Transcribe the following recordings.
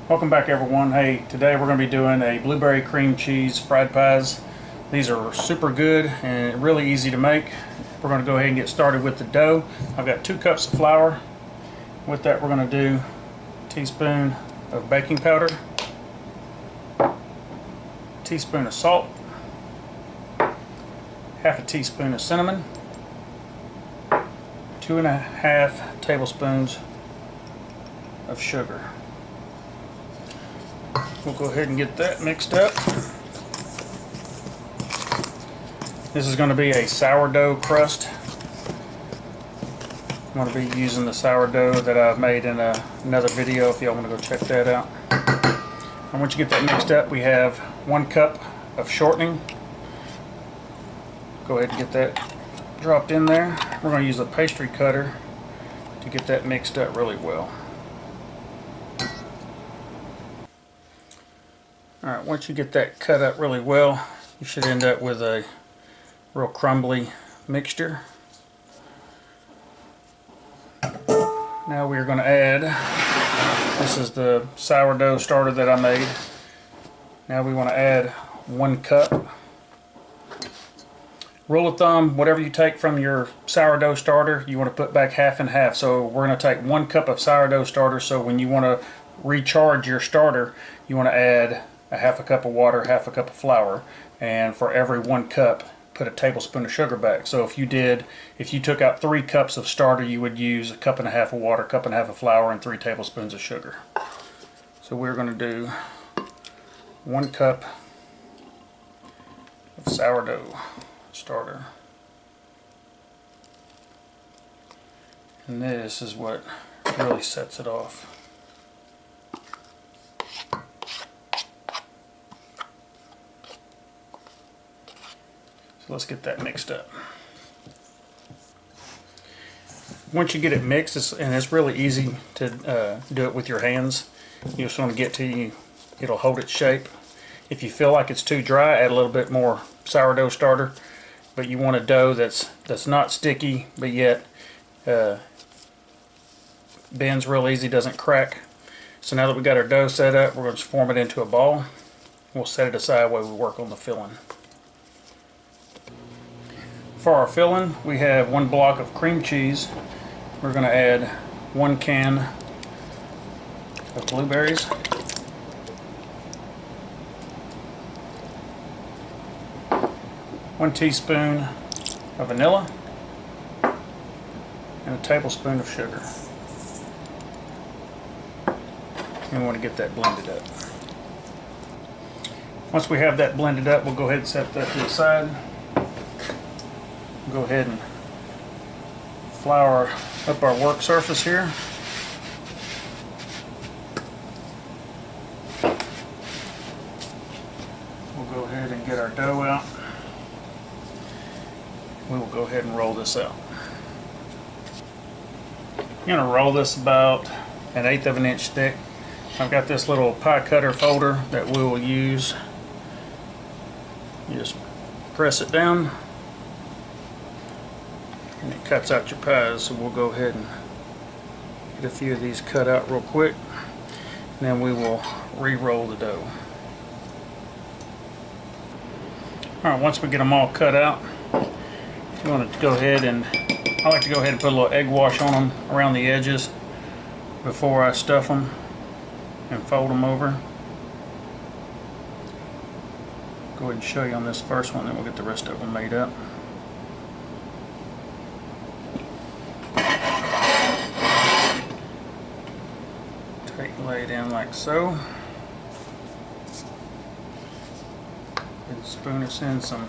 Welcome back, everyone. Hey, today we're going to be doing a blueberry cream cheese fried pies. These are super good and really easy to make. We're going to go ahead and get started with the dough. I've got 2 cups of flour. With that, we're going to do a teaspoon of baking powder, a teaspoon of salt, half a teaspoon of cinnamon, 2.5 tablespoons of sugar. We'll go ahead and get that mixed up. This is going to be a sourdough crust. I'm going to be using the sourdough that I've made in another video if y'all want to go check that out. And once you get that mixed up, we have 1 cup of shortening. Go ahead and get that dropped in there. We're going to use a pastry cutter to get that mixed up really well. Alright, once you get that cut up really well, you should end up with a real crumbly mixture. Now we're going to add, this is the sourdough starter that I made. Now we want to add 1 cup. Rule of thumb, whatever you take from your sourdough starter, you want to put back half and half. So we're going to take 1 cup of sourdough starter, so when you want to recharge your starter, you want to add a half a cup of water, half a cup of flour, and for every 1 cup, put a tablespoon of sugar back. So if you took out 3 cups of starter, you would use 1.5 cups of water, 1.5 cups of flour, and 3 tablespoons of sugar. So we're going to do 1 cup of sourdough starter. And this is what really sets it off. So let's get that mixed up. Once you get it mixed, and it's really easy to do it with your hands. You just want to get to it'll hold its shape. If you feel like it's too dry, add a little bit more sourdough starter. But you want a dough that's not sticky, but yet bends real easy, doesn't crack. So now that we got our dough set up, we're going to form it into a ball. We'll set it aside while we work on the filling. For our filling, we have 1 block of cream cheese. We're going to add 1 can of blueberries, 1 teaspoon of vanilla, and a tablespoon of sugar. And we want to get that blended up. Once we have that blended up, we'll go ahead and set that to the side. Go ahead and flour up our work surface here. We'll go ahead and get our dough out. We will go ahead and roll this out. I'm going to roll this about 1/8 of an inch thick. I've got this little pie cutter folder that we will use. You just press it down and it cuts out your pies. So we'll go ahead and get a few of these cut out real quick, and then we will re-roll the dough. Alright, once we get them all cut out, you want to go ahead and, I like to go ahead and put a little egg wash on them around the edges before I stuff them and fold them over. Go ahead and show you on this first one, then we'll get the rest of them made up. Lay it in like so. And spoon us in some.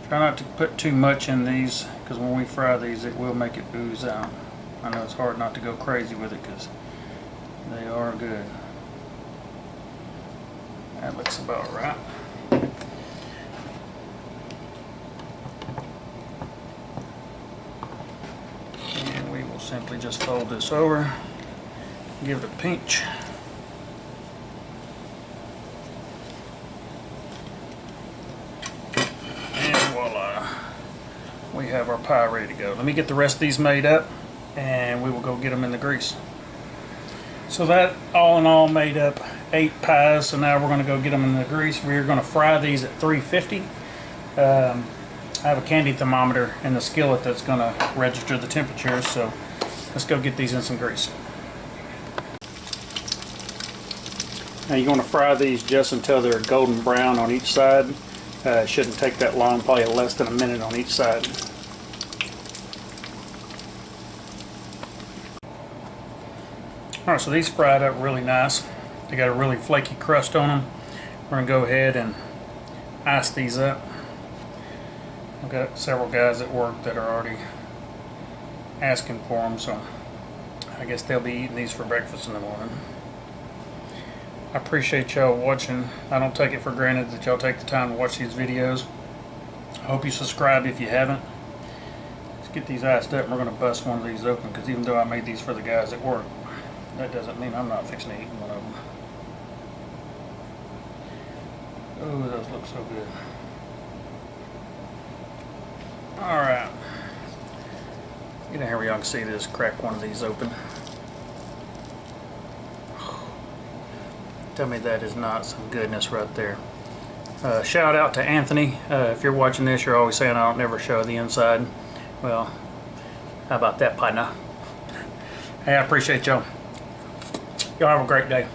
Try not to put too much in these, because when we fry these it will make it ooze out. I know it's hard not to go crazy with it because they are good. That looks about right. And we will simply just fold this over. Give it a pinch. And voila. We have our pie ready to go. Let me get the rest of these made up and we will go get them in the grease. So that all in all made up 8 pies. So now we're going to go get them in the grease. We're going to fry these at 350. I have a candy thermometer in the skillet that's going to register the temperatures. So let's go get these in some grease. Now you're going to fry these just until they're golden brown on each side. It shouldn't take that long, probably less than a minute on each side. Alright, so these fried up really nice. They got a really flaky crust on them. We're going to go ahead and ice these up. I've got several guys at work that are already asking for them, so I guess they'll be eating these for breakfast in the morning. I appreciate y'all watching. I don't take it for granted that y'all take the time to watch these videos. I hope you subscribe if you haven't. Let's get these iced up and we're going to bust one of these open, because even though I made these for the guys at work, that doesn't mean I'm not fixing to eat one of them. Oh, those look so good. Alright. Get in here where y'all can see this. Crack one of these open. Tell me that is not some goodness right there. Shout out to Anthony. If you're watching this, you're always saying I don't never show the inside. Well, how about that, partner? Hey, I appreciate y'all. Y'all have a great day.